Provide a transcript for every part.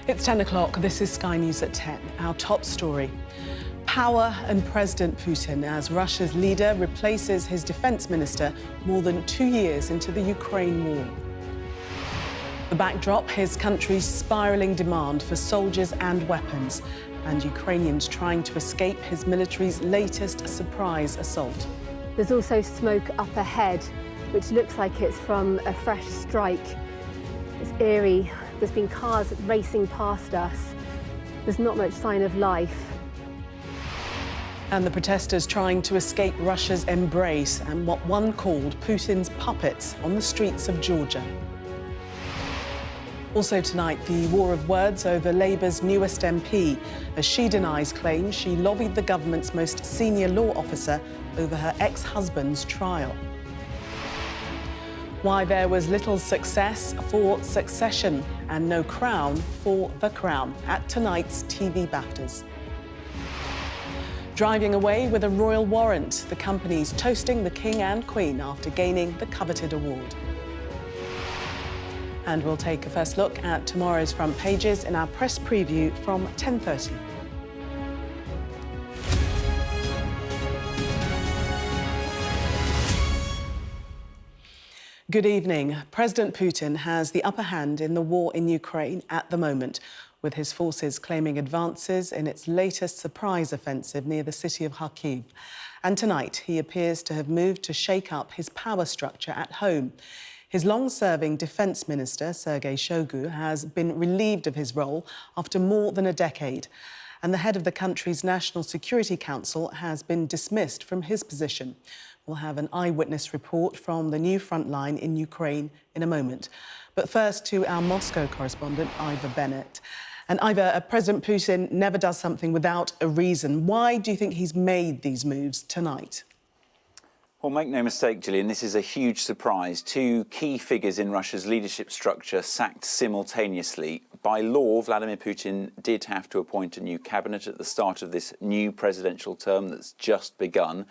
It's 10 o'clock. This is Sky News at 10. Our top story. Power and President Putin as Russia's leader replaces his defence minister more than 2 years into the Ukraine war. The backdrop, his country's spiralling demand for soldiers and weapons, and Ukrainians trying to escape his military's latest surprise assault. There's also smoke up ahead, which looks like it's from a fresh strike. It's eerie. There's been cars racing past us. There's not much sign of life. And the protesters trying to escape Russia's embrace and what one called Putin's puppets on the streets of Georgia. Also tonight, the war of words over Labour's newest MP, as she denies claims she lobbied the government's most senior law officer over her ex-husband's trial. Why there was little success for Succession and no crown for The Crown at tonight's TV BAFTAs. Driving away with a royal warrant, the company's toasting the King and Queen after gaining the coveted award. And we'll take a first look at tomorrow's front pages in our press preview from 10:30. Good evening. President Putin has the upper hand in the war in Ukraine at the moment, with his forces claiming advances in its latest surprise offensive near the city of Kharkiv. And tonight, he appears to have moved to shake up his power structure at home. His long-serving Defence Minister Sergei Shoigu has been relieved of his role after more than a decade. And the head of the country's National Security Council has been dismissed from his position. We'll have an eyewitness report from the new front line in Ukraine in a moment. But first to our Moscow correspondent, Ivor Bennett. And Ivor, President Putin never does something without a reason. Why do you think he's made these moves tonight? Well, make no mistake, Gillian, this is a huge surprise. Two key figures in Russia's leadership structure sacked simultaneously. By law, Vladimir Putin did have to appoint a new cabinet at the start of this new presidential term that's just begun.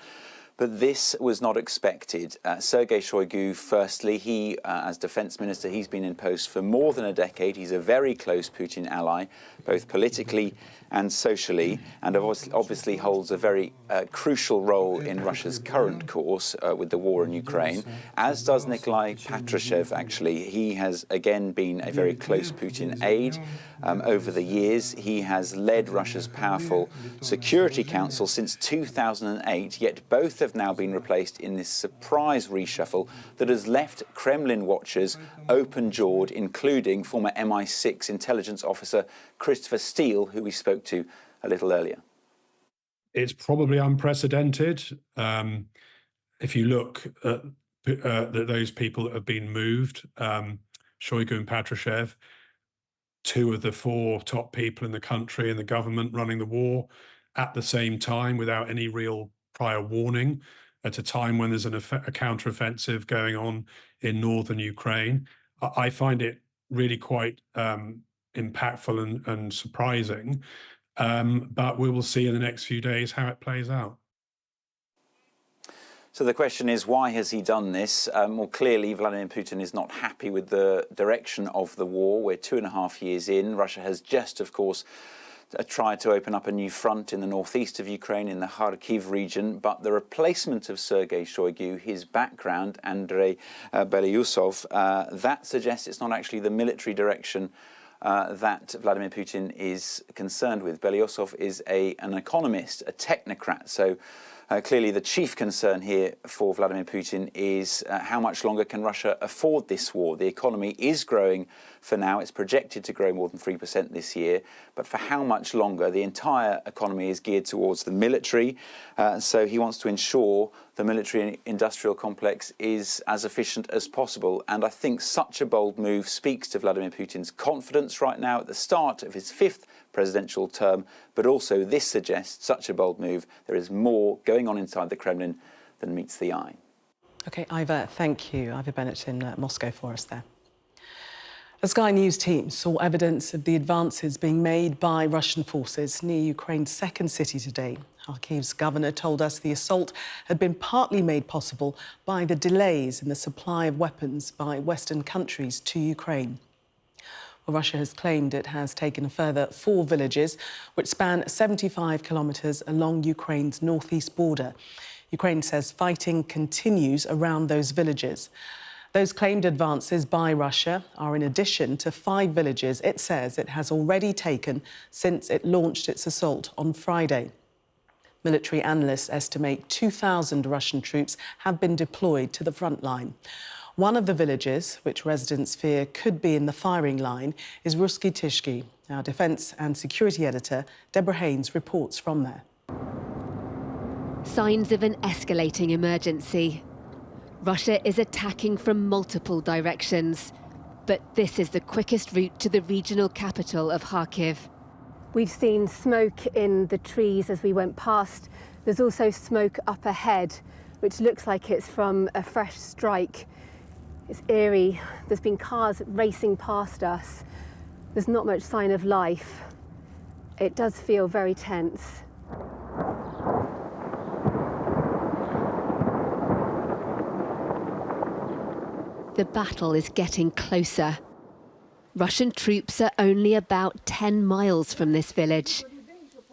But this was not expected. Sergei Shoigu, firstly, he, as defence minister, he's been in post for more than a decade. He's a very close Putin ally, both politically and socially, and obviously holds a very crucial role in Russia's current course with the war in Ukraine, as does Nikolai Patrushev, actually. He has, again, been a very close Putin aide over the years. He has led Russia's powerful Security Council since 2008, yet both have now been replaced in this surprise reshuffle that has left Kremlin watchers open-jawed, including former MI6 intelligence officer Christopher Steele, who we spoke to a little earlier. It's probably unprecedented. If you look at those people that have been moved, Shoigu and Patrushev, two of the four top people in the country and the government running the war at the same time without any real prior warning, at a time when there's a counteroffensive going on in northern Ukraine. I find it really quite impactful and surprising, but we will see in the next few days how it plays out. So the question is, why has he done this? Well, clearly, Vladimir Putin is not happy with the direction of the war. We're 2.5 years in. Russia has just, of course, tried to open up a new front in the northeast of Ukraine, in the Kharkiv region. But the replacement of Sergei Shoigu, his background, Andrei Belyusov, that suggests it's not actually the military direction that Vladimir Putin is concerned with. Belyusov is an economist, a technocrat. So clearly the chief concern here for Vladimir Putin is how much longer can Russia afford this war? The economy is growing for now. It's projected to grow more than 3% this year. But for how much longer? The entire economy is geared towards the military. So he wants to ensure the military industrial complex is as efficient as possible. And I think such a bold move speaks to Vladimir Putin's confidence right now at the start of his 5th presidential term. But also this suggests such a bold move. There is more going on inside the Kremlin than meets the eye. OK, Ivor, thank you. Ivor Bennett in Moscow for us there. A Sky News team saw evidence of the advances being made by Russian forces near Ukraine's second city today. Kharkiv's governor told us the assault had been partly made possible by the delays in the supply of weapons by Western countries to Ukraine. Well, Russia has claimed it has taken a further 4 villages, which span 75 kilometres along Ukraine's northeast border. Ukraine says fighting continues around those villages. Those claimed advances by Russia are in addition to 5 villages it says it has already taken since it launched its assault on Friday. Military analysts estimate 2,000 Russian troops have been deployed to the front line. One of the villages, which residents fear could be in the firing line, is Rusky Tishki. Our Defence and Security Editor, Deborah Haynes, reports from there. Signs of an escalating emergency. Russia is attacking from multiple directions, but this is the quickest route to the regional capital of Kharkiv. We've seen smoke in the trees as we went past. There's also smoke up ahead, which looks like it's from a fresh strike. It's eerie. There's been cars racing past us. There's not much sign of life. It does feel very tense. The battle is getting closer. Russian troops are only about 10 miles from this village.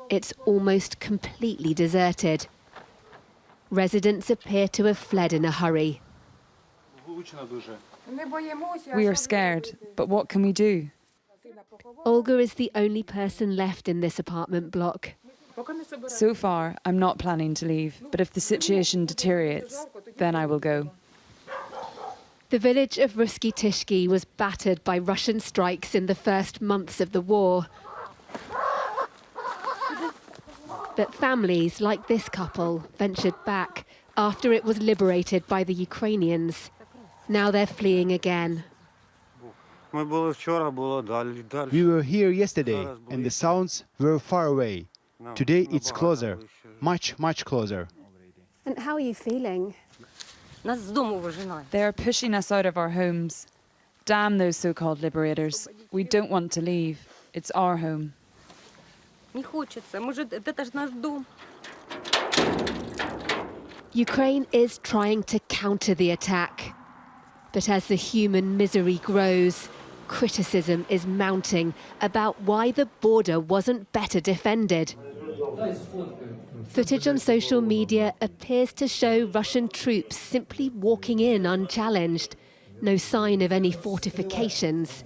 It's almost completely deserted. Residents appear to have fled in a hurry. We are scared, but what can we do? Olga is the only person left in this apartment block. So far, I'm not planning to leave, but if the situation deteriorates, then I will go. The village of Rusky Tishki was battered by Russian strikes in the first months of the war. But families like this couple ventured back after it was liberated by the Ukrainians. Now they're fleeing again. We were here yesterday and the sounds were far away. Today it's closer, much, much closer. And how are you feeling? They are pushing us out of our homes. Damn those so-called liberators. We don't want to leave. It's our home. Ukraine is trying to counter the attack. But as the human misery grows, criticism is mounting about why the border wasn't better defended. Footage on social media appears to show Russian troops simply walking in unchallenged. No sign of any fortifications.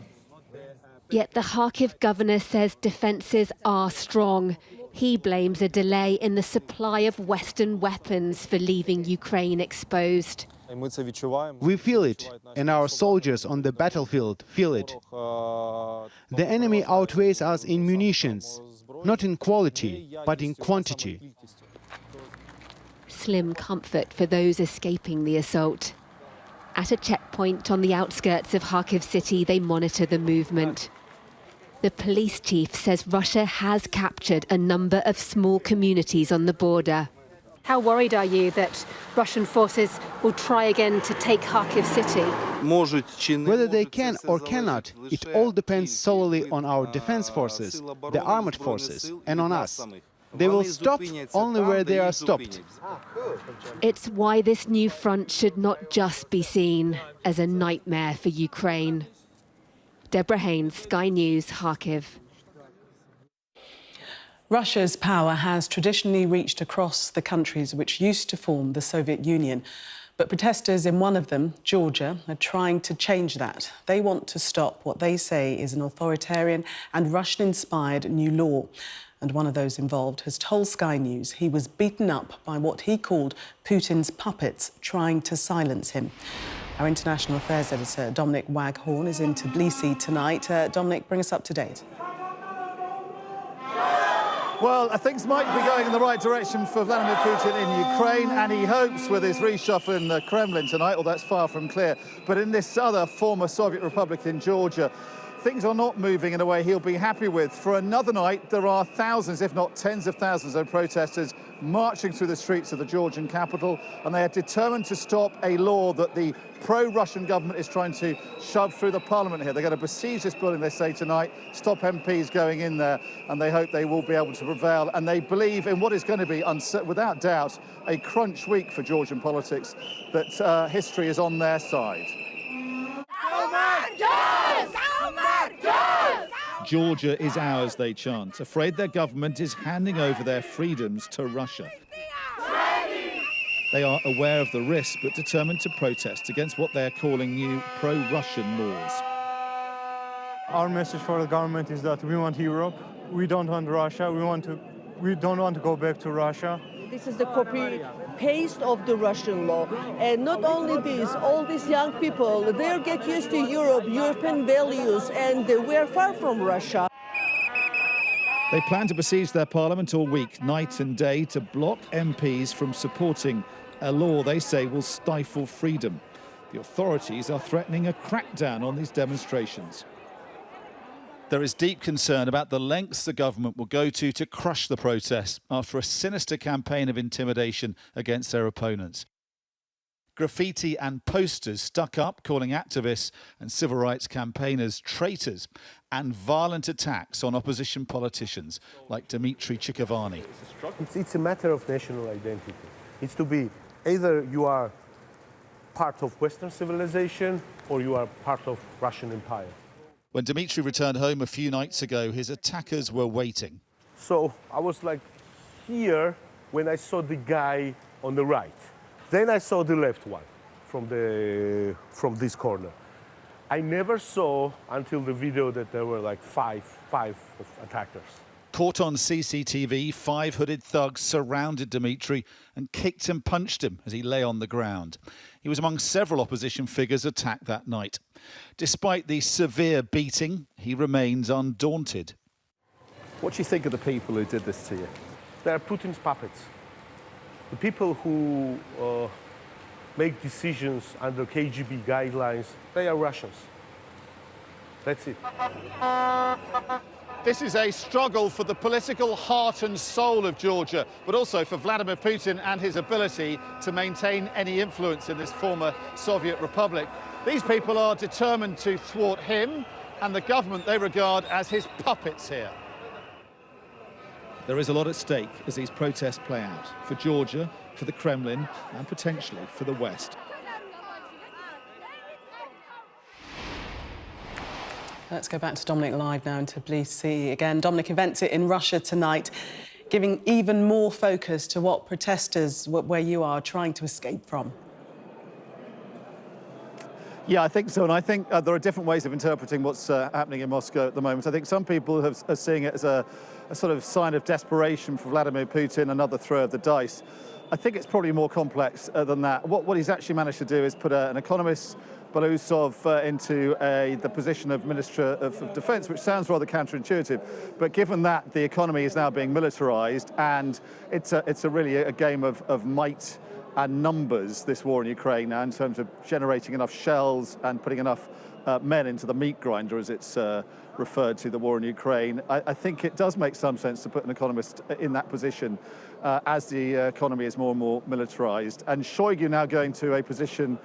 Yet the Kharkiv governor says defences are strong. He blames a delay in the supply of Western weapons for leaving Ukraine exposed. We feel it, and our soldiers on the battlefield feel it. The enemy outweighs us in munitions, not in quality, but in quantity. Slim comfort for those escaping the assault. At a checkpoint on the outskirts of Kharkiv city, they monitor the movement. The police chief says Russia has captured a number of small communities on the border. How worried are you that Russian forces will try again to take Kharkiv city? Whether they can or cannot, it all depends solely on our defense forces, the armored forces, and on us. They will stop only where they are stopped. It's why this new front should not just be seen as a nightmare for Ukraine. Deborah Haynes, Sky News, Kharkiv. Russia's power has traditionally reached across the countries which used to form the Soviet Union. But protesters in one of them, Georgia, are trying to change that. They want to stop what they say is an authoritarian and Russian-inspired new law. And one of those involved has told Sky News he was beaten up by what he called Putin's puppets trying to silence him. Our international affairs editor, Dominic Waghorn, is in Tbilisi tonight. Dominic, bring us up to date. Well, things might be going in the right direction for Vladimir Putin in Ukraine, and he hopes with his reshuffle in the Kremlin tonight, well, that's far from clear. But in this other former Soviet republic in Georgia, things are not moving in a way he'll be happy with. For another night, there are thousands, if not tens of thousands of protesters marching through the streets of the Georgian capital, and they are determined to stop a law that the pro-Russian government is trying to shove through the parliament here. They're going to besiege this building, they say, tonight, stop MPs going in there, and they hope they will be able to prevail. And they believe in what is going to be, without doubt, a crunch week for Georgian politics, that history is on their side. Georgia is ours, they chant, afraid their government is handing over their freedoms to Russia. They are aware of the risk, but determined to protest against what they're calling new pro-Russian laws. Our message for the government is that we want Europe. We don't want Russia. We don't want to go back to Russia. This is the copy-paste of the Russian law. And not only this, all these young people, they get used to Europe, European values, and we are far from Russia. They plan to besiege their parliament all week, night and day, to block MPs from supporting a law they say will stifle freedom. The authorities are threatening a crackdown on these demonstrations. There is deep concern about the lengths the government will go to crush the protests after a sinister campaign of intimidation against their opponents. Graffiti and posters stuck up calling activists and civil rights campaigners traitors, and violent attacks on opposition politicians like Dmitry Chikavani. It's a matter of national identity. It's to be either you are part of Western civilization or you are part of Russian Empire. When Dmitry returned home a few nights ago, his attackers were waiting. So I was like here when I saw the guy on the right. Then I saw the left one from this corner. I never saw until the video that there were like five attackers. Caught on CCTV, 5 hooded thugs surrounded Dmitry and kicked and punched him as he lay on the ground. He was among several opposition figures attacked that night. Despite the severe beating, he remains undaunted. What do you think of the people who did this to you? They are Putin's puppets. The people who make decisions under KGB guidelines, they are Russians. That's it. This is a struggle for the political heart and soul of Georgia, but also for Vladimir Putin and his ability to maintain any influence in this former Soviet republic. These people are determined to thwart him and the government they regard as his puppets here. There is a lot at stake as these protests play out, for Georgia, for the Kremlin, and potentially for the West. Let's go back to Dominic live now in Tbilisi again. Dominic, events in Russia tonight, giving even more focus to what protesters, where you are, trying to escape from. Yeah, I think so, and I think there are different ways of interpreting what's happening in Moscow at the moment. I think some people are seeing it as a sort of sign of desperation for Vladimir Putin, another throw of the dice. I think it's probably more complex than that. What he's actually managed to do is put an economist, Belousov, into the position of Minister of Defence, which sounds rather counterintuitive. But given that the economy is now being militarised and it's really a game of might and numbers, this war in Ukraine now, in terms of generating enough shells and putting enough men into the meat grinder, as it's referred to, the war in Ukraine. I think it does make some sense to put an economist in that position as the economy is more and more militarised. And Shoigu now going to a position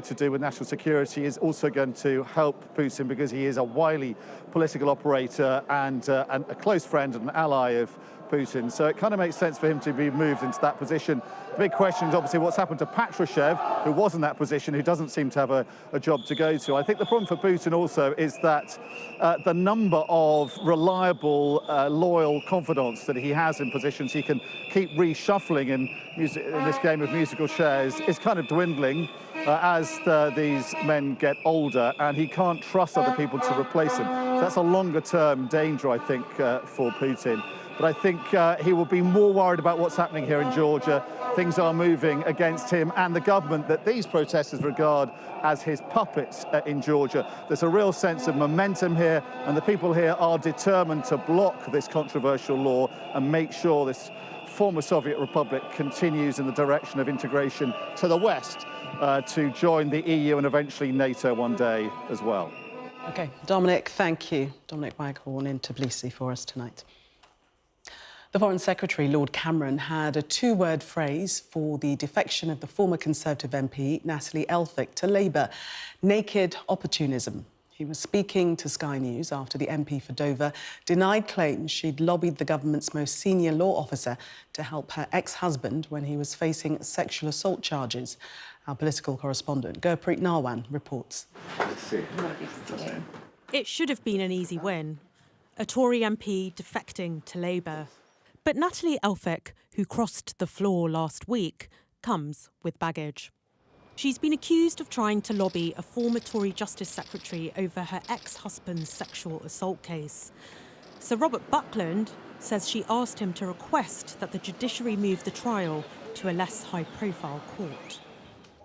to do with national security is also going to help Putin, because he is a wily political operator and a close friend and an ally of Putin. So it kind of makes sense for him to be moved into that position. The big question is obviously what's happened to Patrushev, who was in that position, who doesn't seem to have a job to go to. I think the problem for Putin also is that the number of reliable, loyal confidants that he has in positions he can keep reshuffling in this game of musical chairs is kind of dwindling as these men get older, and he can't trust other people to replace him. So that's a longer-term danger, I think, for Putin. But I think he will be more worried about what's happening here in Georgia. Things are moving against him and the government that these protesters regard as his puppets in Georgia. There's a real sense of momentum here, and the people here are determined to block this controversial law and make sure this former Soviet republic continues in the direction of integration to the West, to join the EU and eventually NATO one day as well. OK, Dominic, thank you. Dominic Waghorn in Tbilisi for us tonight. The Foreign Secretary, Lord Cameron, had a two-word phrase for the defection of the former Conservative MP, Natalie Elphicke, to Labour: naked opportunism. He was speaking to Sky News after the MP for Dover denied claims she'd lobbied the government's most senior law officer to help her ex-husband when he was facing sexual assault charges. Our political correspondent, Gurpreet Narwan, reports. It should have been an easy win. a Tory MP defecting to Labour. But Natalie Elphicke, who crossed the floor last week, comes with baggage. She's been accused of trying to lobby a former Tory Justice Secretary over her ex-husband's sexual assault case. Sir Robert Buckland says she asked him to request that the judiciary move the trial to a less high-profile court.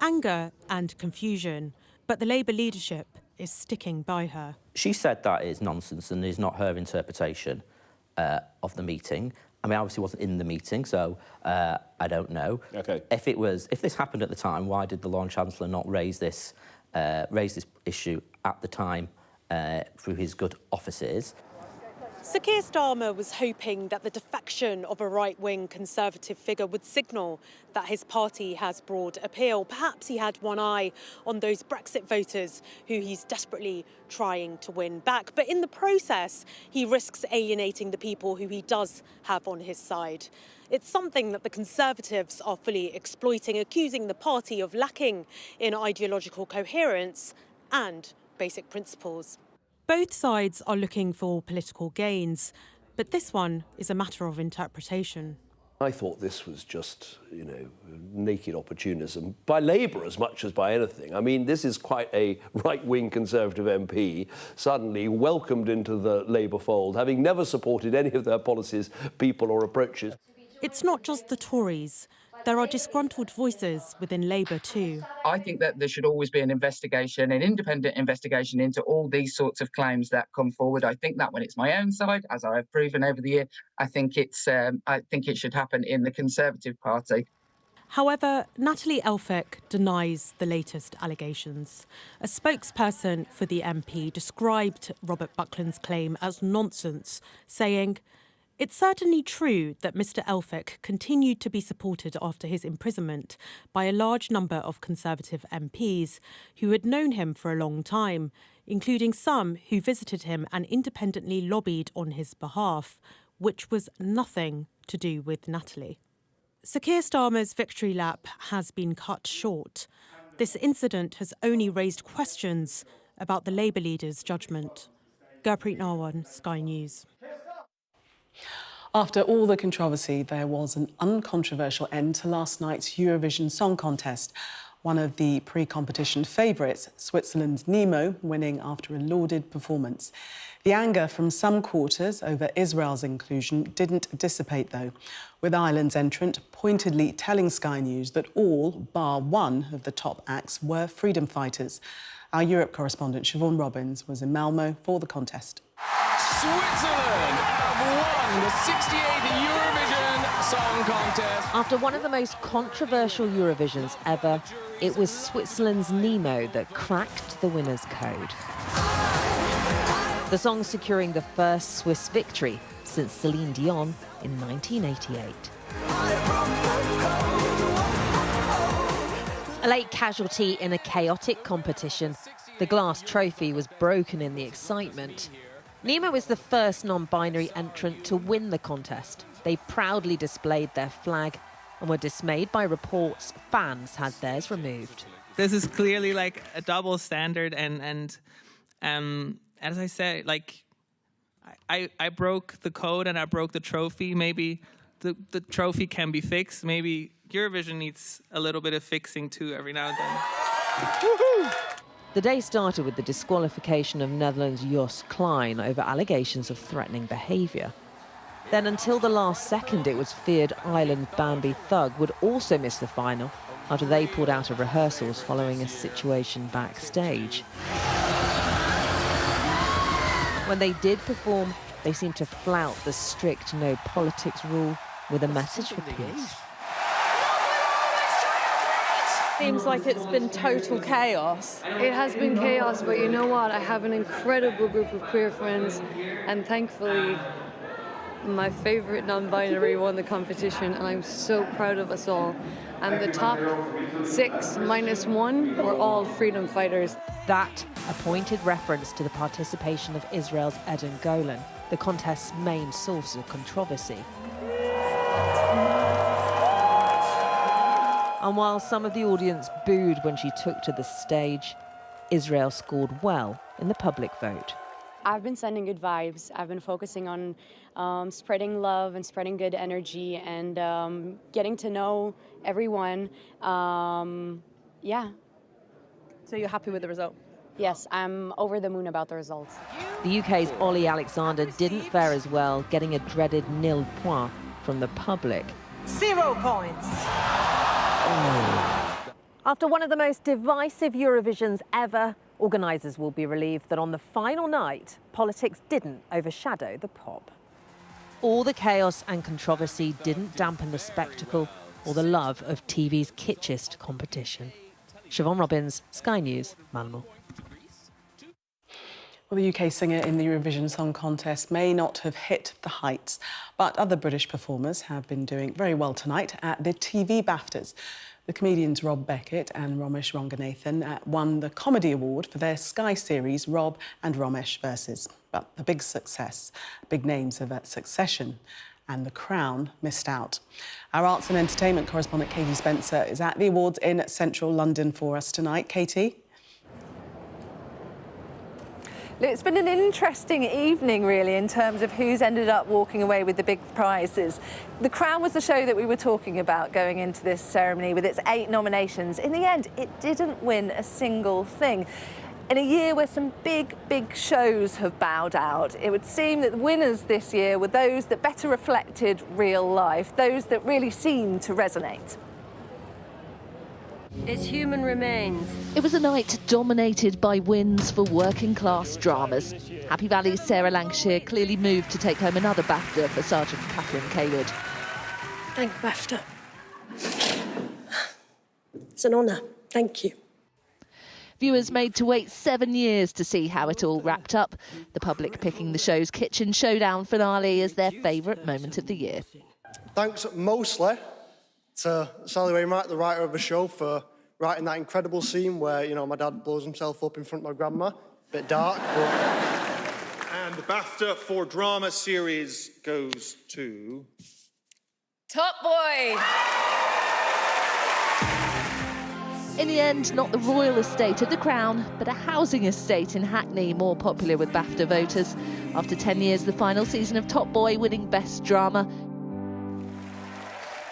Anger and confusion, but the Labour leadership is sticking by her. She said that is nonsense and is not her interpretation of the meeting. I mean, I obviously wasn't in the meeting, so I don't know. Okay. If this happened at the time, why did the Lord Chancellor not raise this issue at the time through his good offices? Sir Keir Starmer was hoping that the defection of a right-wing Conservative figure would signal that his party has broad appeal. Perhaps he had one eye on those Brexit voters who he's desperately trying to win back. But in the process, he risks alienating the people who he does have on his side. It's something that the Conservatives are fully exploiting, accusing the party of lacking in ideological coherence and basic principles. Both sides are looking for political gains, but this one is a matter of interpretation. I thought this was just, naked opportunism by Labour as much as by anything. I mean, this is quite a right-wing Conservative MP, suddenly welcomed into the Labour fold, having never supported any of their policies, people or approaches. It's not just the Tories. There are disgruntled voices within Labour too. I think that there should always be an investigation, an independent investigation into all these sorts of claims that come forward. I think that when it's my own side, as I have proven over the year, I think it should happen in the Conservative Party. However, Natalie Elphicke denies the latest allegations. A spokesperson for the MP described Robert Buckland's claim as nonsense, saying, "It's certainly true that Mr Elphicke continued to be supported after his imprisonment by a large number of Conservative MPs who had known him for a long time, including some who visited him and independently lobbied on his behalf, which was nothing to do with Natalie." Sir Keir Starmer's victory lap has been cut short. This incident has only raised questions about the Labour leader's judgment. Gurpreet Narwan, Sky News. After all the controversy, there was an uncontroversial end to last night's Eurovision Song Contest. One of the pre-competition favourites, Switzerland's Nemo, winning after a lauded performance. The anger from some quarters over Israel's inclusion didn't dissipate, though, with Ireland's entrant pointedly telling Sky News that all, bar one of the top acts, were freedom fighters. Our Europe correspondent Siobhan Robbins was in Malmö for the contest. Switzerland have won the 68th Eurovision Song Contest. After one of the most controversial Eurovisions ever, it was Switzerland's Nemo that cracked the winner's code. The song securing the first Swiss victory since Celine Dion in 1988. A late casualty in a chaotic competition, the glass trophy was broken in the excitement. Nemo is the first non-binary entrant to win the contest. They proudly displayed their flag and were dismayed by reports fans had theirs removed. This is clearly like a double standard, and as I said, like I broke the code and I broke the trophy. Maybe the trophy can be fixed. Maybe Eurovision needs a little bit of fixing too every now and then. Woohoo! The day started with the disqualification of Netherlands' Jos Klein over allegations of threatening behaviour. Then until the last second, it was feared Ireland's Bambi Thug would also miss the final after they pulled out of rehearsals following a situation backstage. When they did perform, they seemed to flout the strict no politics rule with a message for peace. Seems like it's been total chaos. It has been chaos, but you know what? I have an incredible group of queer friends, and thankfully my favourite non-binary won the competition, and I'm so proud of us all. And the top 6 minus 1 were all freedom fighters. That a pointed reference to the participation of Israel's Eden Golan, the contest's main source of controversy. And while some of the audience booed when she took to the stage, Israel scored well in the public vote. I've been sending good vibes. I've been focusing on spreading love and spreading good energy and getting to know everyone. Yeah. So you're happy with the result? Yes, I'm over the moon about the results. The UK's Ollie Alexander didn't fare as well, getting a dreaded nil point from the public. 0 points. After one of the most divisive Eurovisions ever, organisers will be relieved that on the final night, politics didn't overshadow the pop. All the chaos and controversy didn't dampen the spectacle or the love of TV's kitschest competition. Siobhan Robbins, Sky News, Malmo. Well, the UK singer in the Eurovision Song Contest may not have hit the heights, but other British performers have been doing very well tonight at the TV BAFTAs. The comedians Rob Beckett and Romesh Ranganathan won the Comedy Award for their Sky series Rob and Romesh Versus. But the big success, big names of Succession and The Crown missed out. Our arts and entertainment correspondent Katie Spencer is at the awards in central London for us tonight. Katie? It's been an interesting evening, really, in terms of who's ended up walking away with the big prizes. The Crown was the show that we were talking about going into this ceremony with its 8 nominations. In the end, it didn't win a single thing. In a year where some big shows have bowed out, it would seem that the winners this year were those that better reflected real life, those that really seemed to resonate. It's Human Remains. It was a night dominated by wins for working-class dramas. Happy Valley's Sarah Lancashire clearly moved to take home another BAFTA for Sergeant Catherine Cawood. Thank BAFTA. It's an honour. Thank you. Viewers made to wait 7 years to see how it all wrapped up, the public picking the show's kitchen showdown finale as their favourite moment of the year. Thanks mostly to Sally Wainwright, the writer of the show, for writing that incredible scene where, you know, my dad blows himself up in front of my grandma. Bit dark, but... And the BAFTA for Drama Series goes to... Top Boy! In the end, not the royal estate of The Crown, but a housing estate in Hackney, more popular with BAFTA voters. After 10 years, the final season of Top Boy winning Best Drama.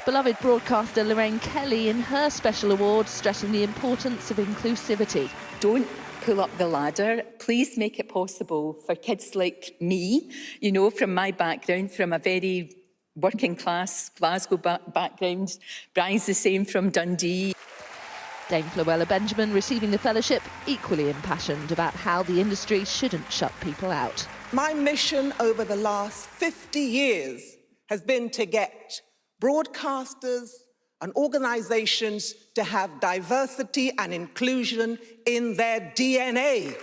Beloved broadcaster Lorraine Kelly in her special award stressing the importance of inclusivity. Don't pull up the ladder. Please make it possible for kids like me, you know, from my background, from a very working class Glasgow background. Brian's the same from Dundee. Dame Floella Benjamin receiving the fellowship, equally impassioned about how the industry shouldn't shut people out. My mission over the last 50 years has been to get broadcasters and organisations to have diversity and inclusion in their DNA.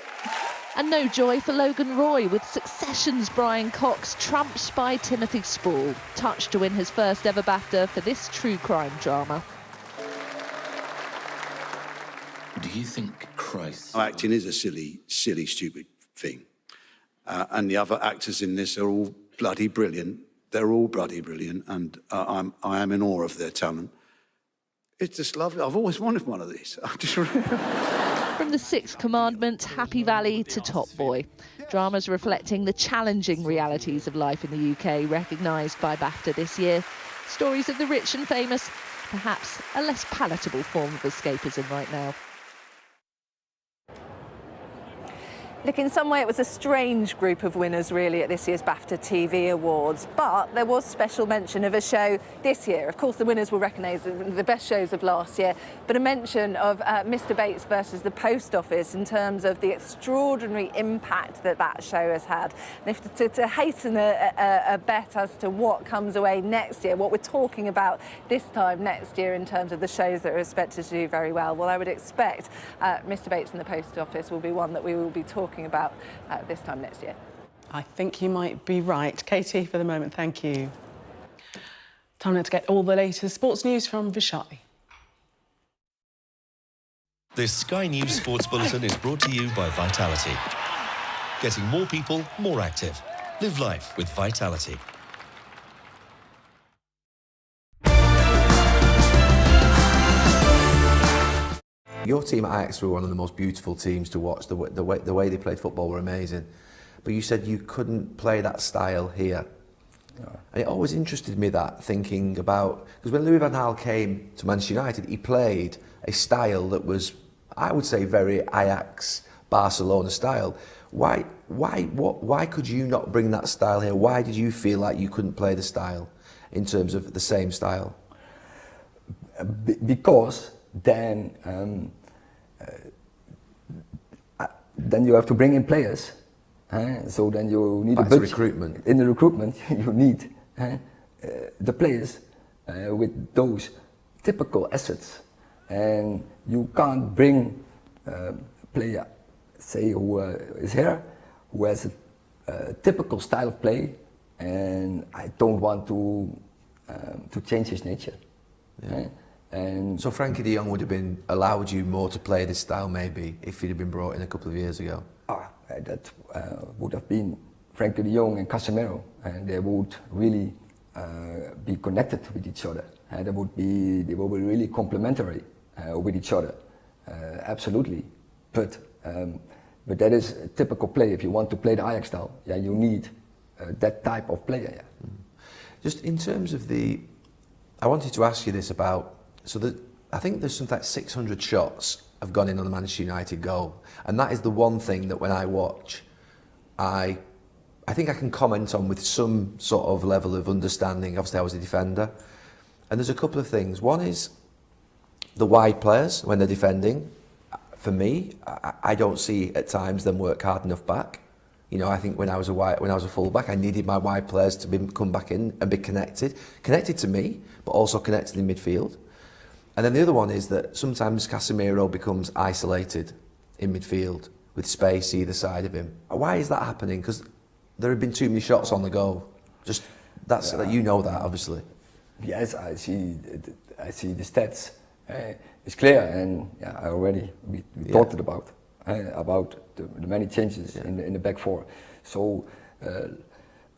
And no joy for Logan Roy, with Succession's Brian Cox trumped by Timothy Spall, touched to win his first ever BAFTA for this true crime drama. Do you think Christ... Acting is a silly, stupid thing. And the other actors in this are all bloody brilliant. They're all bloody brilliant, and I am in awe of their talent. It's just lovely. I've always wanted one of these. From The Sixth Commandment, Happy Valley to Top Boy. Dramas reflecting the challenging realities of life in the UK, recognised by BAFTA this year. Stories of the rich and famous, perhaps a less palatable form of escapism right now. Look, in some way it was a strange group of winners really at this year's BAFTA TV Awards, but there was special mention of a show this year. Of course, the winners were recognised as the best shows of last year, but a mention of Mr Bates versus the Post Office in terms of the extraordinary impact that show has had. And if to hasten a bet as to what comes away next year, what we're talking about this time next year in terms of the shows that are expected to do very well, well, I would expect Mr Bates and the Post Office will be one that we will be talking about this time next year. I think you might be right. Katie, for the moment, thank you. Time now to get all the latest sports news from Vishali. This Sky News Sports Bulletin is brought to you by Vitality. Getting more people more active. Live life with Vitality. Your team at Ajax were one of the most beautiful teams to watch. The way they played football were amazing. but you said you couldn't play that style here. And it always interested me that, thinking about, because when Louis van Gaal came to Manchester United, he played a style that was, I would say, very Ajax, Barcelona style. Why could you not bring that style here? Why did you feel like you couldn't play the style in terms of the same style? Because then you have to bring in players. So then you need a budget. Recruitment. In the recruitment, you need the players with those typical assets, and you can't bring a player, say, who is here, who has a typical style of play, and I don't want to change his nature. Yeah. And so Frankie de Jong would have been allowed you more to play this style maybe if he'd have been brought in a couple of years ago. That would have been Frankie de Jong and Casemiro, and they would really be connected with each other. They will be really complementary with each other, absolutely. But that is a typical play. If you want to play the Ajax style, yeah, you need that type of player. Yeah. Just in terms of I wanted to ask you this about. I think there's something like 600 shots have gone in on the Manchester United goal, and that is the one thing that when I watch, I think I can comment on with some sort of level of understanding. Obviously I was a defender, and there's a couple of things. One is the wide players when they're defending. For me, I don't see at times them work hard enough back. You know, I think when I was a fullback, I needed my wide players to come back in and be connected to me, but also connected in midfield. And then the other one is that sometimes Casemiro becomes isolated in midfield with space either side of him. Why is that happening? Because there have been too many shots on the goal. You know that, obviously. Yes, I see the stats. It's clear, and I already we talked about the many changes in the back four. So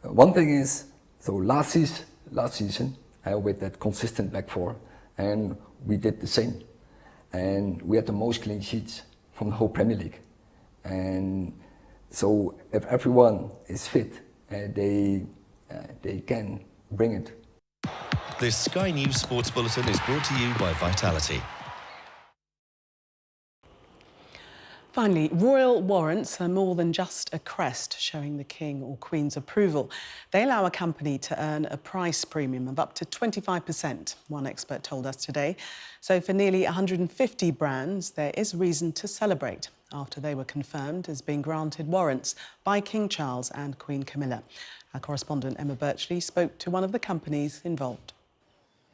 one thing is, last season with that consistent back four, and we did the same, and we had the most clean sheets from the whole Premier League. And so if everyone is fit, they can bring it. This Sky News Sports Bulletin is brought to you by Vitality. Finally, royal warrants are more than just a crest showing the King or Queen's approval. They allow a company to earn a price premium of up to 25%, one expert told us today. So for nearly 150 brands, there is reason to celebrate after they were confirmed as being granted warrants by King Charles and Queen Camilla. Our correspondent Emma Birchley spoke to one of the companies involved.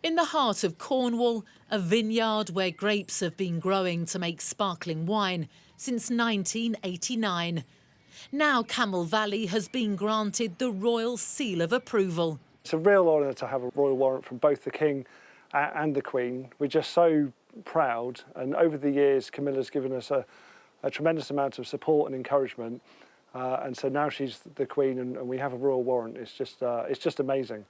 In the heart of Cornwall, a vineyard where grapes have been growing to make sparkling wine since 1989. Now Camel Valley has been granted the Royal Seal of Approval. It's a real honour to have a royal warrant from both the King and the Queen. We're just so proud, and over the years Camilla's given us a tremendous amount of support and encouragement, and so now she's the Queen and we have a royal warrant. It's just amazing.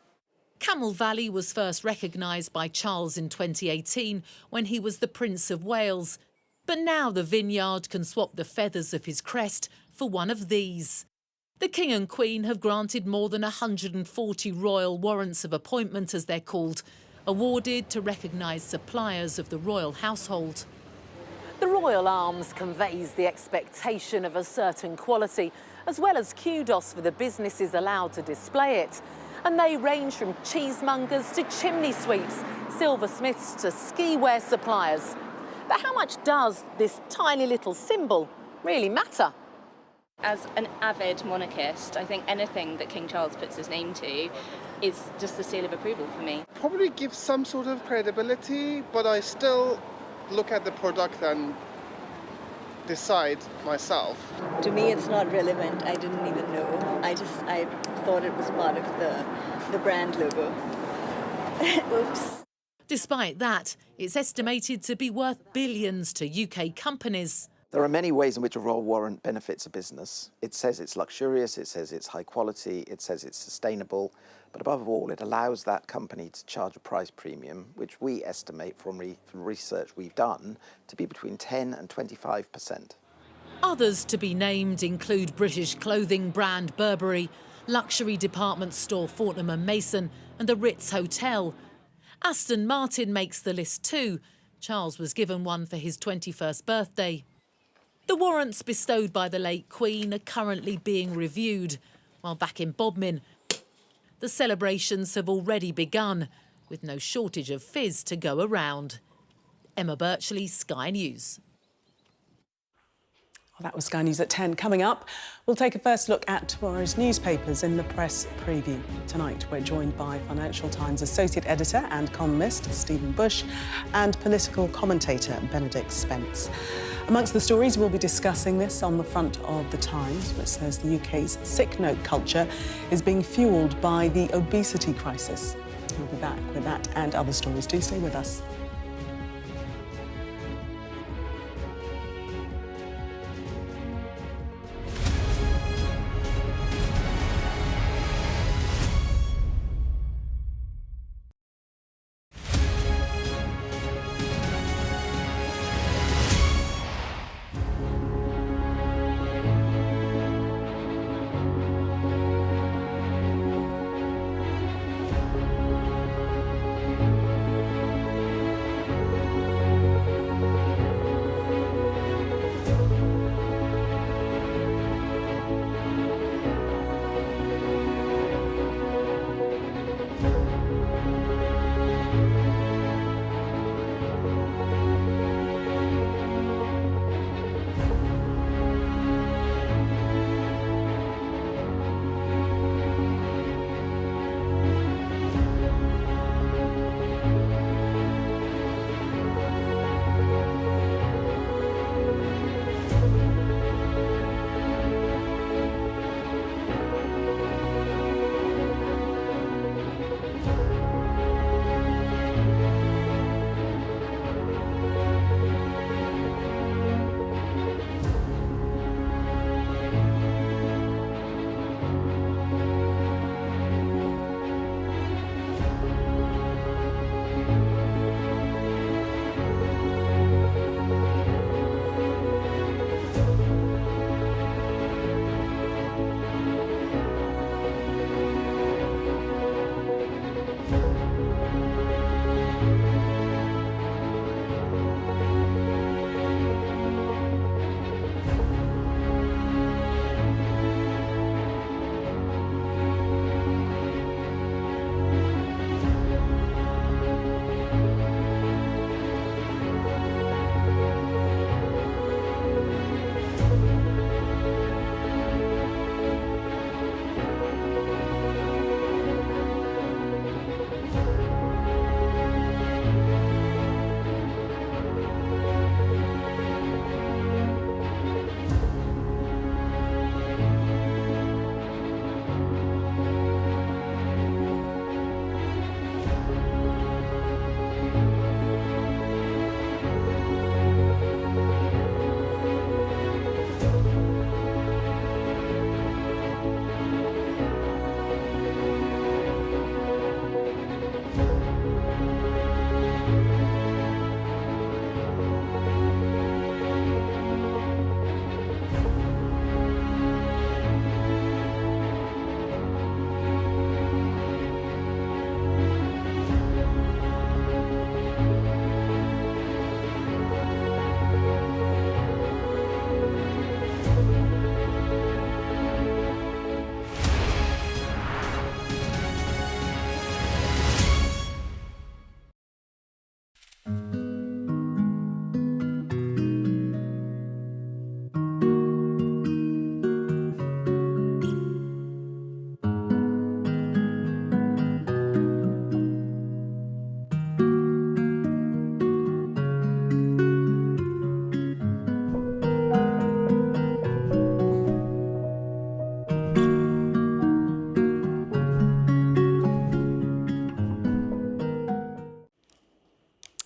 Camel Valley was first recognised by Charles in 2018 when he was the Prince of Wales. But now the vineyard can swap the feathers of his crest for one of these. The King and Queen have granted more than 140 royal warrants of appointment, as they're called, awarded to recognise suppliers of the royal household. The royal arms conveys the expectation of a certain quality, as well as kudos for the businesses allowed to display it. And they range from cheesemongers to chimney sweeps, silversmiths to ski-wear suppliers. But how much does this tiny little symbol really matter? As an avid monarchist, I think anything that King Charles puts his name to is just the seal of approval for me. Probably gives some sort of credibility, but I still look at the product and decide myself. To me, it's not relevant. I didn't even know. I thought it was part of the brand logo. Oops. Despite that, it's estimated to be worth billions to UK companies. There are many ways in which a royal warrant benefits a business. It says it's luxurious, it says it's high quality, it says it's sustainable, but above all, it allows that company to charge a price premium, which we estimate from research we've done to be between 10 and 25%. Others to be named include British clothing brand Burberry, luxury department store Fortnum & Mason and the Ritz Hotel. Aston Martin makes the list too. Charles was given one for his 21st birthday. The warrants bestowed by the late Queen are currently being reviewed, while back in Bodmin, the celebrations have already begun, with no shortage of fizz to go around. Emma Birchley, Sky News. Well, that was Sky News at 10. Coming up, we'll take a first look at tomorrow's newspapers in the press preview. Tonight, we're joined by Financial Times Associate Editor and columnist Stephen Bush and political commentator Benedict Spence. Amongst the stories, we'll be discussing this on the front of the Times, which says the UK's sick note culture is being fuelled by the obesity crisis. We'll be back with that and other stories. Do stay with us.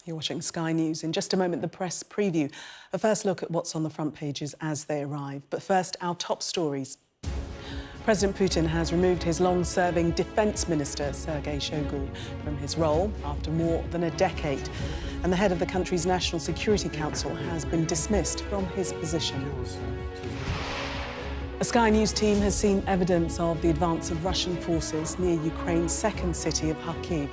You're watching Sky News. In just a moment, the press preview. A first look at what's on the front pages as they arrive. But first, our top stories. President Putin has removed his long-serving Defence Minister Sergei Shoigu from his role after more than a decade. and the head of the country's National Security Council has been dismissed from his position. A Sky News team has seen evidence of the advance of Russian forces near Ukraine's second city of Kharkiv.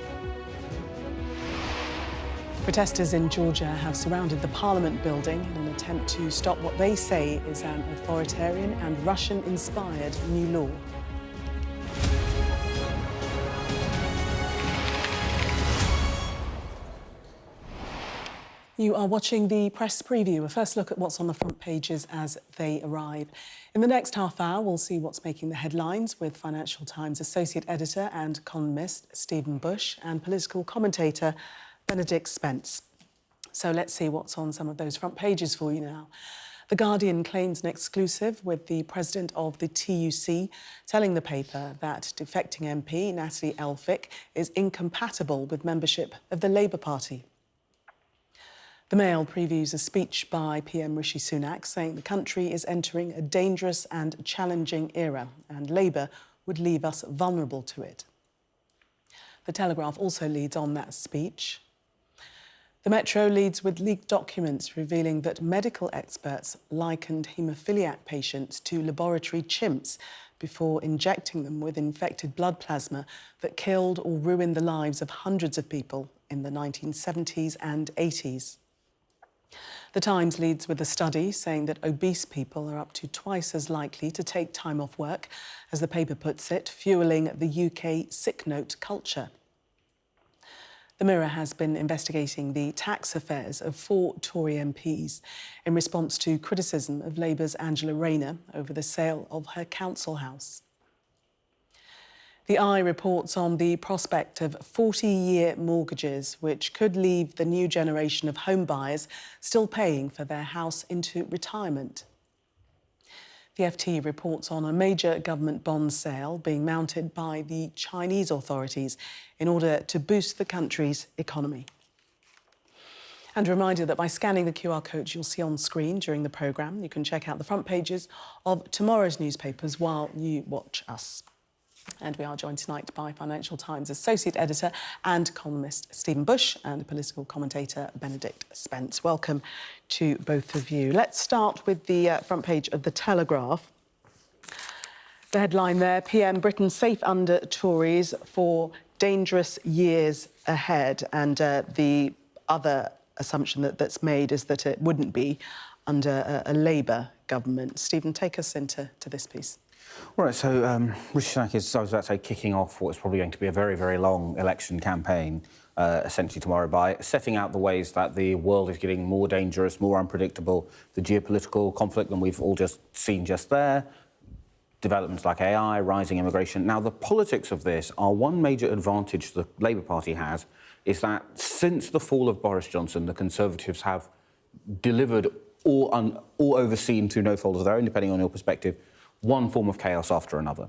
Protesters in Georgia have surrounded the Parliament building in an attempt to stop what they say is an authoritarian and Russian-inspired new law. You are watching the press preview, a first look at what's on the front pages as they arrive. In the next half hour, we'll see what's making the headlines with Financial Times Associate Editor and columnist Stephen Bush and political commentator Benedict Spence. So let's see what's on some of those front pages for you now. The Guardian claims an exclusive with the president of the TUC, telling the paper that defecting MP Natalie Elphicke is incompatible with membership of the Labour Party. The Mail previews a speech by PM Rishi Sunak saying the country is entering a dangerous and challenging era and Labour would leave us vulnerable to it. The Telegraph also leads on that speech. The Metro leads with leaked documents revealing that medical experts likened haemophiliac patients to laboratory chimps before injecting them with infected blood plasma that killed or ruined the lives of hundreds of people in the 1970s and 80s. The Times leads with a study saying that obese people are up to twice as likely to take time off work, as the paper puts it, fuelling the UK sick note culture. The Mirror has been investigating the tax affairs of 4 Tory MPs in response to criticism of Labour's Angela Rayner over the sale of her council house. The Eye reports on the prospect of 40-year mortgages, which could leave the new generation of home buyers still paying for their house into retirement. The FT reports on a major government bond sale being mounted by the Chinese authorities in order to boost the country's economy. And a reminder that by scanning the QR code you'll see on screen during the programme, you can check out the front pages of tomorrow's newspapers while you watch us. And we are joined tonight by Financial Times Associate Editor and columnist Stephen Bush and political commentator Benedict Spence. Welcome to both of you. Let's start with the front page of The Telegraph. The headline there, PM Britain safe under Tories for dangerous years ahead. And the other assumption that's made is that it wouldn't be under a Labour government. Stephen, take us into this piece. All right, so Rishi Sunak is, I was about to say, kicking off what's probably going to be a very, very long election campaign, essentially tomorrow, by setting out the ways that the world is getting more dangerous, more unpredictable, the geopolitical conflict that we've all just seen just there, developments like AI, rising immigration. Now, the politics of this are one major advantage the Labour Party has, is that since the fall of Boris Johnson, the Conservatives have delivered or overseen through no fault of their own, depending on your perspective, one form of chaos after another.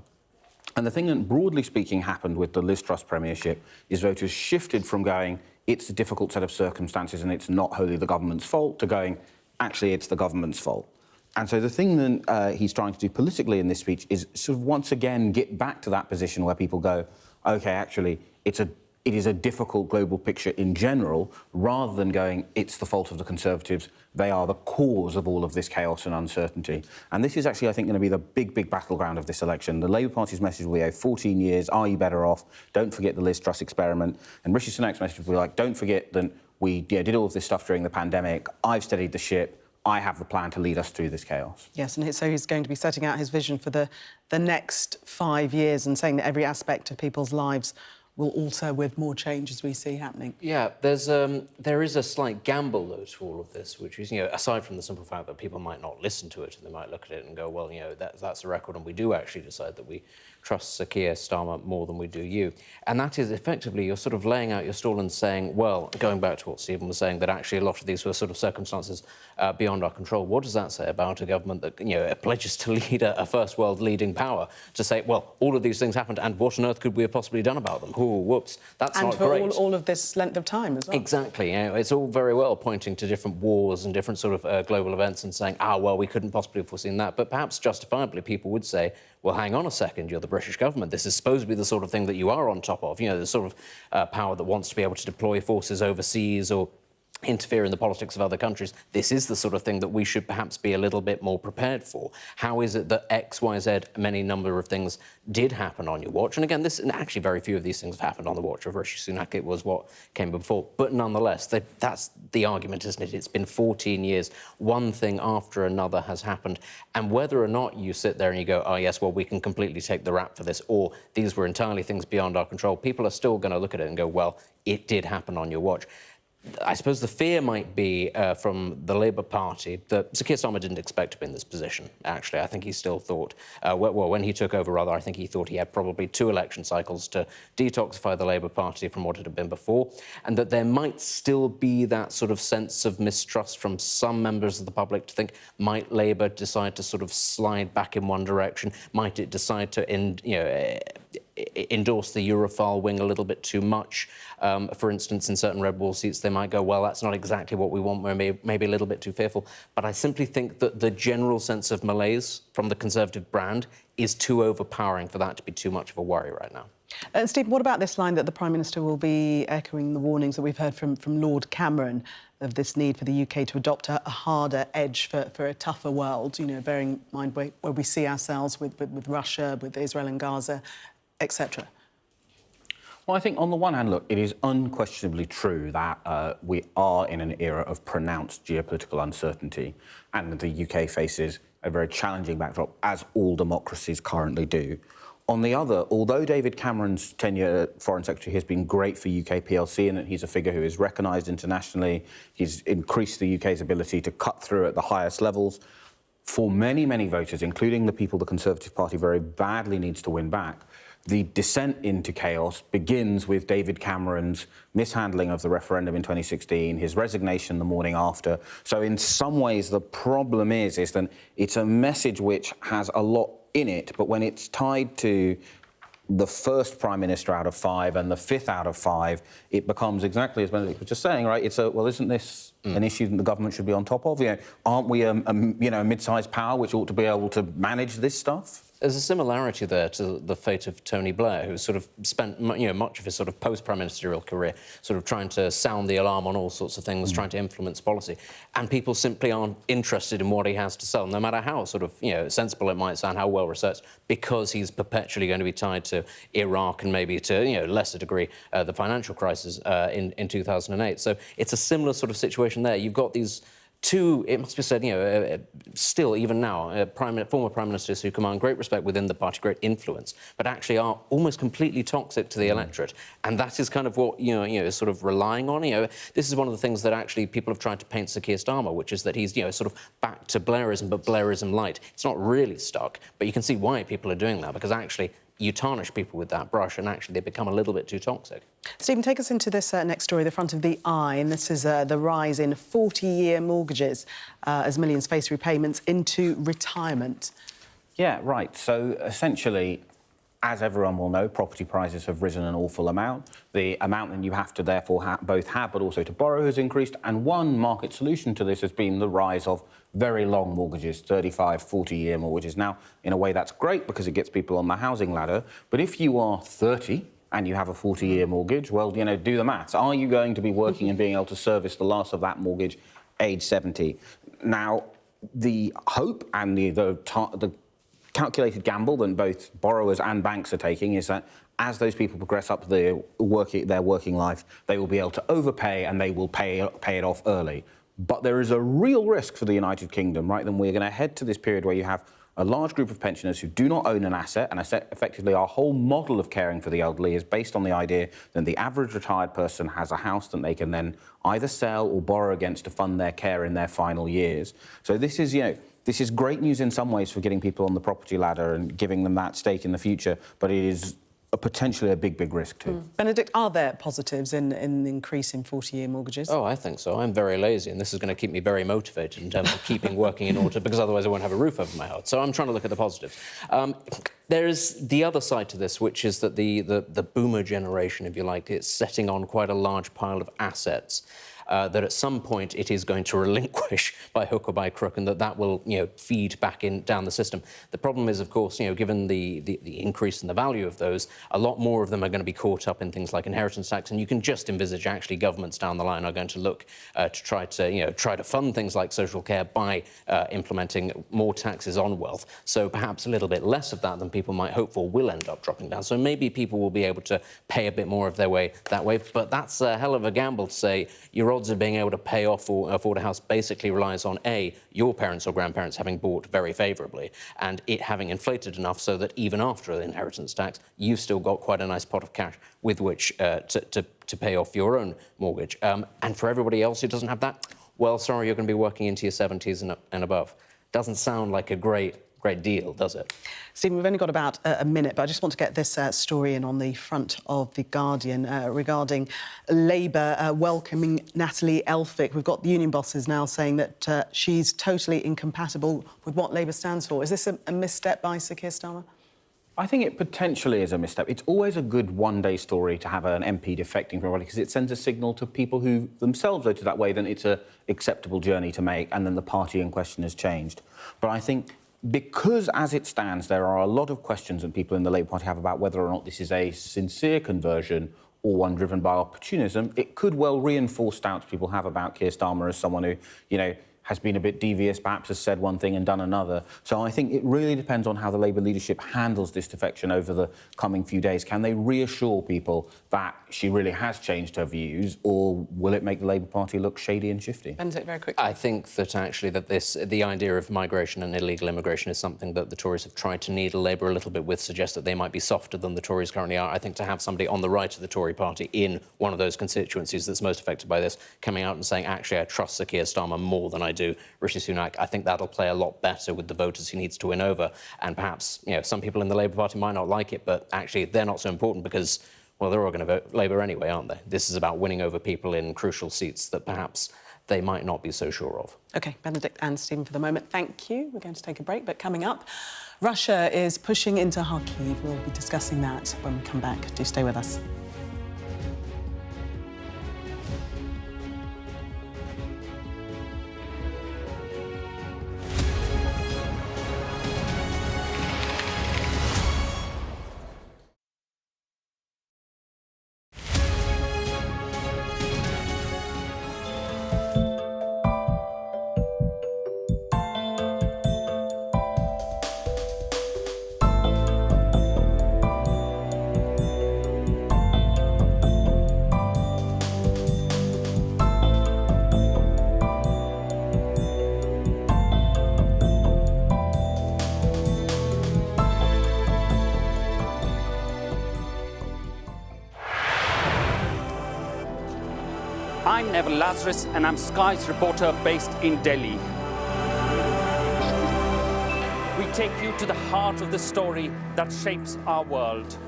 And the thing that, broadly speaking, happened with the Liz Truss premiership is voters shifted from going, it's a difficult set of circumstances and it's not wholly the government's fault, to going, actually, it's the government's fault. And so the thing that he's trying to do politically in this speech is sort of once again get back to that position where people go, OK, actually, it is a difficult global picture in general, rather than going, it's the fault of the Conservatives, they are the cause of all of this chaos and uncertainty. And this is actually, I think, going to be the big, big battleground of this election. The Labour Party's message will be, 14 years, are you better off? Don't forget the Liz Truss experiment. And Rishi Sunak's message will be like, don't forget that we did all of this stuff during the pandemic, I've steadied the ship, I have the plan to lead us through this chaos. Yes, and so he's going to be setting out his vision for the next 5 years and saying that every aspect of people's lives will alter with more change as we see happening. Yeah, there is a slight gamble, though, to all of this, which is, aside from the simple fact that people might not listen to it and they might look at it and go, well, that's a record, and we do actually decide that we trust Sir Keir Starmer more than we do you. And that is effectively you're sort of laying out your stall and saying, well, going back to what Stephen was saying, that actually a lot of these were sort of circumstances beyond our control. What does that say about a government that, pledges to lead a first world leading power, to say, well, all of these things happened and what on earth could we have possibly done about them? Ooh, whoops, that's not great. And for all of this length of time as well. Exactly. It's all very well pointing to different wars and different sort of global events and saying, well, we couldn't possibly have foreseen that. But perhaps justifiably people would say, well, hang on a second, you're the British government. This is supposed to be the sort of thing that you are on top of, the sort of power that wants to be able to deploy forces overseas or interfere in the politics of other countries, this is the sort of thing that we should perhaps be a little bit more prepared for. How is it that X, Y, Z, many number of things did happen on your watch? And again, actually very few of these things have happened on the watch of Rishi Sunak. It was what came before. But nonetheless, that's the argument, isn't it? It's been 14 years. One thing after another has happened. And whether or not you sit there and you go, oh, yes, well, we can completely take the rap for this, or these were entirely things beyond our control, people are still going to look at it and go, well, it did happen on your watch. I suppose the fear might be from the Labour Party that Sir Keir Starmer didn't expect to be in this position, actually. I think he still thought, well, when he took over, rather, I think he thought he had probably 2 election cycles to detoxify the Labour Party from what it had been before, and that there might still be that sort of sense of mistrust from some members of the public to think, might Labour decide to sort of slide back in one direction? Might it decide to endorse the Europhile wing a little bit too much? For instance, in certain Red Wall seats, they might go, well, that's not exactly what we want, we're maybe a little bit too fearful. But I simply think that the general sense of malaise from the Conservative brand is too overpowering for that to be too much of a worry right now. Stephen, what about this line that the Prime Minister will be echoing the warnings that we've heard from Lord Cameron of this need for the UK to adopt a harder edge for a tougher world, you know, bearing in mind where we see ourselves with Russia, with Israel and Gaza, etc.? Well, I think on the one hand, look, it is unquestionably true that we are in an era of pronounced geopolitical uncertainty, and the UK faces a very challenging backdrop, as all democracies currently do. On the other, although David Cameron's tenure as Foreign Secretary has been great for UK PLC and that he's a figure who is recognised internationally, he's increased the UK's ability to cut through at the highest levels, for many, many voters, including the people the Conservative Party very badly needs to win back, the descent into chaos begins with David Cameron's mishandling of the referendum in 2016, his resignation the morning after. So in some ways, the problem is that it's a message which has a lot in it, but when it's tied to the first Prime Minister out of 5 and the 5th out of 5, it becomes exactly as Benedict was just saying, right? It's well, isn't this an issue that the government should be on top of? You know, aren't we a mid-sized power which ought to be able to manage this stuff? There's a similarity there to the fate of Tony Blair, who sort of spent much of his sort of post-prime ministerial career sort of trying to sound the alarm on all sorts of things, trying to influence policy, and people simply aren't interested in what he has to sell, no matter how sort of sensible it might sound, how well researched, because he's perpetually going to be tied to Iraq and maybe to lesser degree the financial crisis in 2008. So it's a similar sort of situation there. You've got these 2, it must be said, still, even now, former Prime Ministers who command great respect within the party, great influence, but actually are almost completely toxic to the electorate. And that is kind of what, is sort of relying on. This is one of the things that actually people have tried to paint Sir Keir Starmer, which is that he's, sort of back to Blairism, but Blairism light. It's not really stuck, but you can see why people are doing that, because actually you tarnish people with that brush and actually they become a little bit too toxic. Stephen, take us into this next story, the front of the Eye, and this is the rise in 40-year mortgages as millions face repayments into retirement. Yeah, right. So, essentially, as everyone will know, property prices have risen an awful amount. The amount that you have to, therefore, both have but also to borrow has increased, and one market solution to this has been the rise of very long mortgages, 35, 40-year mortgages. Now, in a way, that's great because it gets people on the housing ladder, but if you are 30 and you have a 40-year mortgage, well, do the maths. Are you going to be working and being able to service the last of that mortgage age 70? Now, the hope and the calculated gamble that both borrowers and banks are taking is that as those people progress up their working life, they will be able to overpay and they will pay it off early. But there is a real risk for the United Kingdom, right? Then we're going to head to this period where you have a large group of pensioners who do not own an asset, and effectively our whole model of caring for the elderly is based on the idea that the average retired person has a house that they can then either sell or borrow against to fund their care in their final years. So this is, this is great news in some ways for getting people on the property ladder and giving them that stake in the future, but it is potentially a big, big risk too. Benedict, are there positives in the increase in 40-year mortgages? Oh, I think so. I'm very lazy, and this is going to keep me very motivated in terms of keeping working in order, because otherwise I won't have a roof over my head. So I'm trying to look at the positives. There is the other side to this, which is that the boomer generation, if you like, it's setting on quite a large pile of assets. that at some point it is going to relinquish by hook or by crook, and that will, feed back down the system. The problem is, of course, given the increase in the value of those, a lot more of them are going to be caught up in things like inheritance tax, and you can just envisage actually governments down the line are going to look to try to fund things like social care by implementing more taxes on wealth. So perhaps a little bit less of that than people might hope for will end up dropping down. So maybe people will be able to pay a bit more of their way that way, but that's a hell of a gamble to say your odds of being able to pay off or afford a house basically relies on A, your parents or grandparents having bought very favourably, and it having inflated enough so that even after the inheritance tax, you've still got quite a nice pot of cash with which to pay off your own mortgage. And for everybody else who doesn't have that, well, sorry, you're going to be working into your 70s and above. Doesn't sound like a great deal, does it? Stephen, we've only got about a minute, but I just want to get this story in on the front of The Guardian regarding Labour welcoming Natalie Elphicke. We've got the union bosses now saying that she's totally incompatible with what Labour stands for. Is this a misstep by Sir Keir Starmer? I think it potentially is a misstep. It's always a good one-day story to have an MP defecting from a party because it sends a signal to people who themselves voted that way, then it's an acceptable journey to make, and then the party in question has changed. But I think because, as it stands, there are a lot of questions that people in the Labour Party have about whether or not this is a sincere conversion or one driven by opportunism, it could well reinforce doubts people have about Keir Starmer as someone who, has been a bit devious, perhaps has said one thing and done another. So I think it really depends on how the Labour leadership handles this defection over the coming few days. Can they reassure people that she really has changed her views, or will it make the Labour Party look shady and shifty? Benedict, very quickly. I think that actually the idea of migration and illegal immigration is something that the Tories have tried to needle Labour a little bit with, suggest that they might be softer than the Tories currently are. I think to have somebody on the right of the Tory party in one of those constituencies that's most affected by this coming out and saying, actually, I trust Sir Keir Starmer more than I do Rishi Sunak, I think that'll play a lot better with the voters he needs to win over. And perhaps, some people in the Labour Party might not like it, but actually they're not so important because, well, they're all going to vote Labour anyway, aren't they? This is about winning over people in crucial seats that perhaps they might not be so sure of. OK, Benedict and Stephen, for the moment, thank you. We're going to take a break, but coming up, Russia is pushing into Kharkiv. We'll be discussing that when we come back. Do stay with us. I'm Neville Lazarus, and I'm Sky's reporter based in Delhi. We take you to the heart of the story that shapes our world.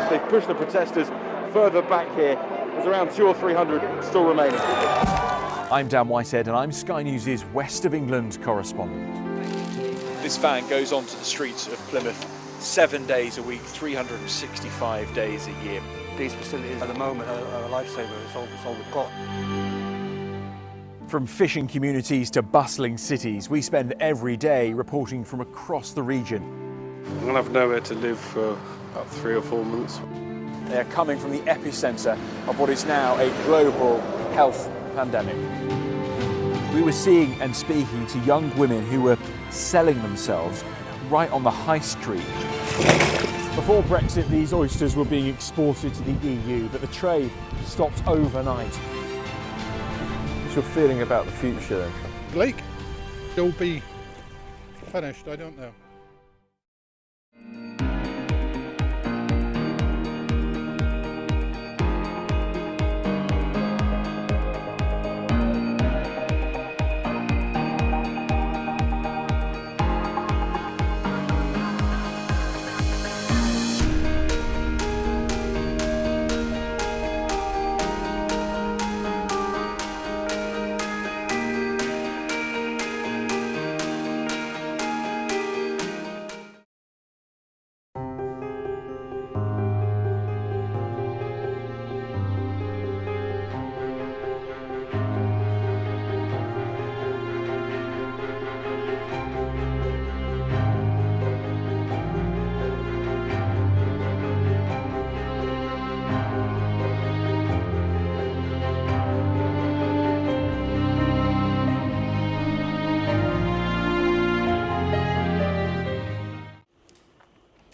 They've pushed the protesters further back here. There's around 200 or 300 still remaining. I'm Dan Whitehead and I'm Sky News' West of England correspondent. This van goes onto the streets of Plymouth 7 days a week, 365 days a year. These facilities at the moment are a lifesaver. It's all we've got. From fishing communities to bustling cities, we spend every day reporting from across the region. I'm going to have nowhere to live for about 3 or 4 months. They are coming from the epicentre of what is now a global health pandemic. We were seeing and speaking to young women who were selling themselves right on the high street. Before Brexit, these oysters were being exported to the EU, but the trade stopped overnight. What's your feeling about the future? Bleak. It'll be finished, I don't know.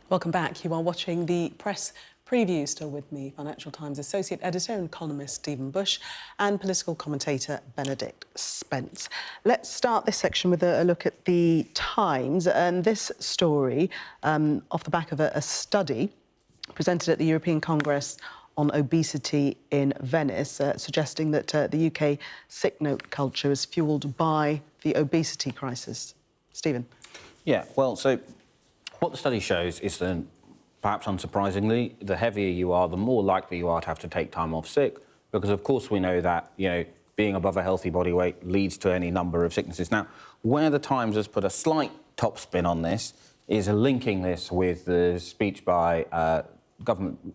Welcome back. You are watching the press preview. Still with me, Financial Times Associate Editor and columnist Stephen Bush and political commentator Benedict Spence. Let's start this section with a look at the Times and this story off the back of a study presented at the European Congress on obesity in Venice, suggesting that the UK sick note culture is fuelled by the obesity crisis. Stephen. Yeah, well, so what the study shows is that, perhaps unsurprisingly, the heavier you are, the more likely you are to have to take time off sick, because of course we know that, you know, being above a healthy body weight leads to any number of sicknesses. Now, where the Times has put a slight topspin on this is linking this with the speech by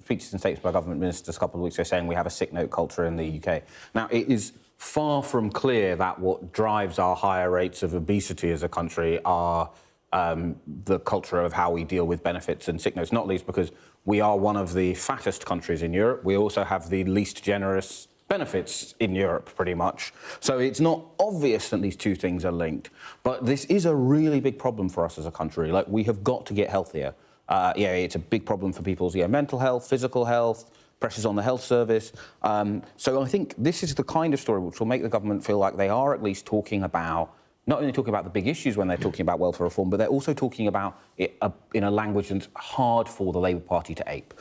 speeches and statements by government ministers a couple of weeks ago saying we have a sick note culture in the UK. Now, it is far from clear that what drives our higher rates of obesity as a country are the culture of how we deal with benefits and sick notes, not least because we are one of the fattest countries in Europe. We also have the least generous benefits in Europe, pretty much. So it's not obvious that these two things are linked, but this is a really big problem for us as a country. Like, we have got to get healthier. Yeah, it's a big problem for people's mental health, physical health, pressures on the health service. So I think this is the kind of story which will make the government feel like they are at least talking about, not only talking about the big issues when they're talking about welfare reform, but they're also talking about it in a language that's hard for the Labour Party to ape.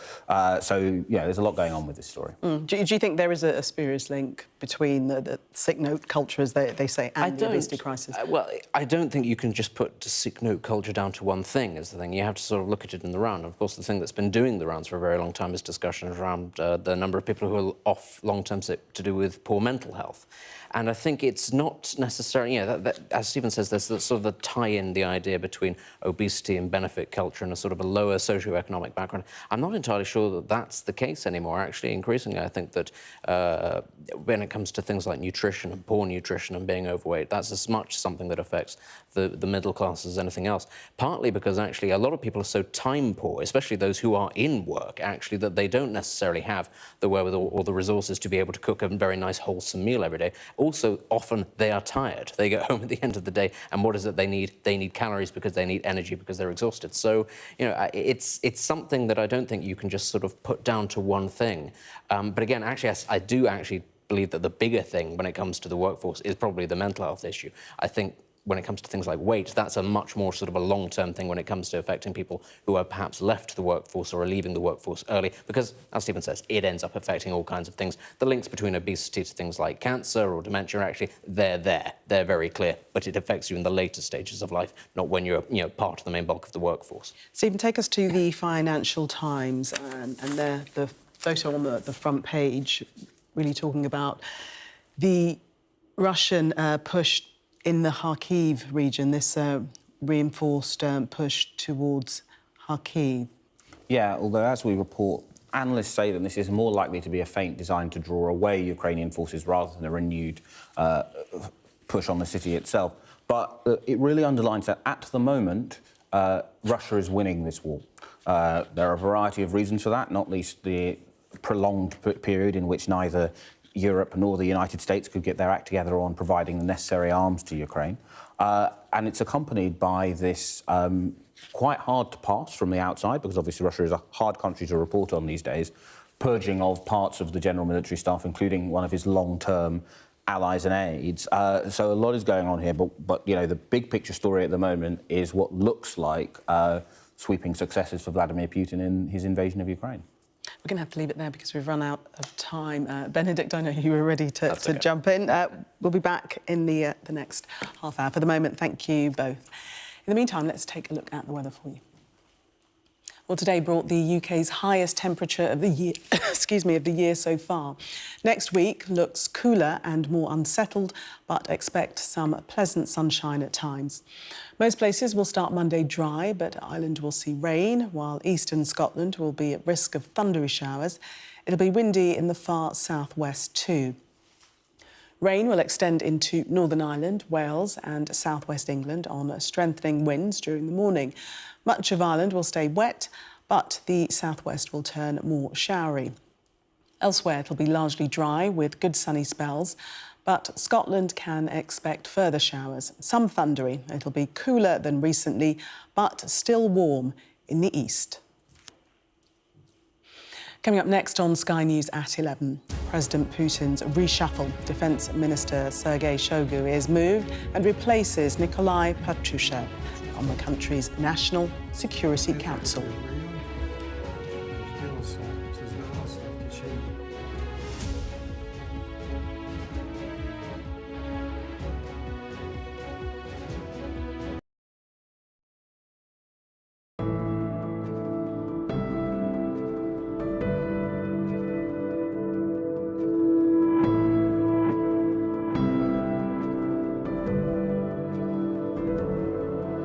So, yeah, there's a lot going on with this story. Do you think there is a spurious link between the sick note culture, as they say, and the obesity crisis? Well, I don't think you can just put sick note culture down to one thing, is the thing. You have to sort of look at it in the round. Of course, the thing that's been doing the rounds for a very long time is discussions around the number of people who are off long-term sick to do with poor mental health. And I think it's not necessarily, you know, as Stephen says, there's sort of the tie-in, the idea between obesity and benefit culture and a sort of a lower socioeconomic background. I'm not entirely sure that that's the case anymore. Actually, increasingly, I think that when it comes to things like nutrition and poor nutrition and being overweight, that's as much something that affects the middle class as anything else. Partly because actually a lot of people are so time poor, especially those who are in work, actually, that they don't necessarily have the wherewithal or the resources to be able to cook a very nice wholesome meal every day. Also, often they are tired. They get home at the end of the day, and what is it they need? They need calories because they need energy because they're exhausted. So, you know, it's something that I don't think you can just sort of put down to one thing. But again, actually, I do actually believe that the bigger thing when it comes to the workforce is probably the mental health issue. I think when it comes to things like weight, that's a much more sort of a long-term thing when it comes to affecting people who are perhaps left the workforce or are leaving the workforce early, because, as Stephen says, it ends up affecting all kinds of things. The links between obesity to things like cancer or dementia, actually, they're there. They're very clear, but it affects you in the later stages of life, not when you're, you know, part of the main bulk of the workforce. Stephen, take us to the Financial Times and the photo on the front page, really talking about the Russian push in the Kharkiv region, this reinforced push towards Kharkiv. Yeah, although as we report, analysts say that this is more likely to be a feint designed to draw away Ukrainian forces rather than a renewed push on the city itself. But it really underlines that at the moment, Russia is winning this war. There are a variety of reasons for that, not least the prolonged period in which neither Europe nor the United States could get their act together on providing the necessary arms to Ukraine. And it's accompanied by this quite hard to pass from the outside, because obviously Russia is a hard country to report on these days, purging of parts of the general military staff, including one of his long-term allies and aides. So a lot is going on here, but you know, the big picture story at the moment is what looks like sweeping successes for Vladimir Putin in his invasion of Ukraine. We're going to have to leave it there because we've run out of time. Benedict, I know you were ready to jump in. We'll be back in the next half hour. For the moment, thank you both. In the meantime, let's take a look at the weather for you. Well, today brought the UK's highest temperature of the year, of the year so far. Next week looks cooler and more unsettled, but expect some pleasant sunshine at times. Most places will start Monday dry, but Ireland will see rain, while eastern Scotland will be at risk of thundery showers. It'll be windy in the far southwest too. Rain will extend into Northern Ireland, Wales and southwest England on strengthening winds during the morning. Much of Ireland will stay wet, but the southwest will turn more showery. Elsewhere, it'll be largely dry with good sunny spells, but Scotland can expect further showers, some thundery. It'll be cooler than recently, but still warm in the east. Coming up next on Sky News at 11, President Putin's reshuffle. Defence Minister Sergei Shoigu is moved and replaces Nikolai Patrushev on the country's National Security Council.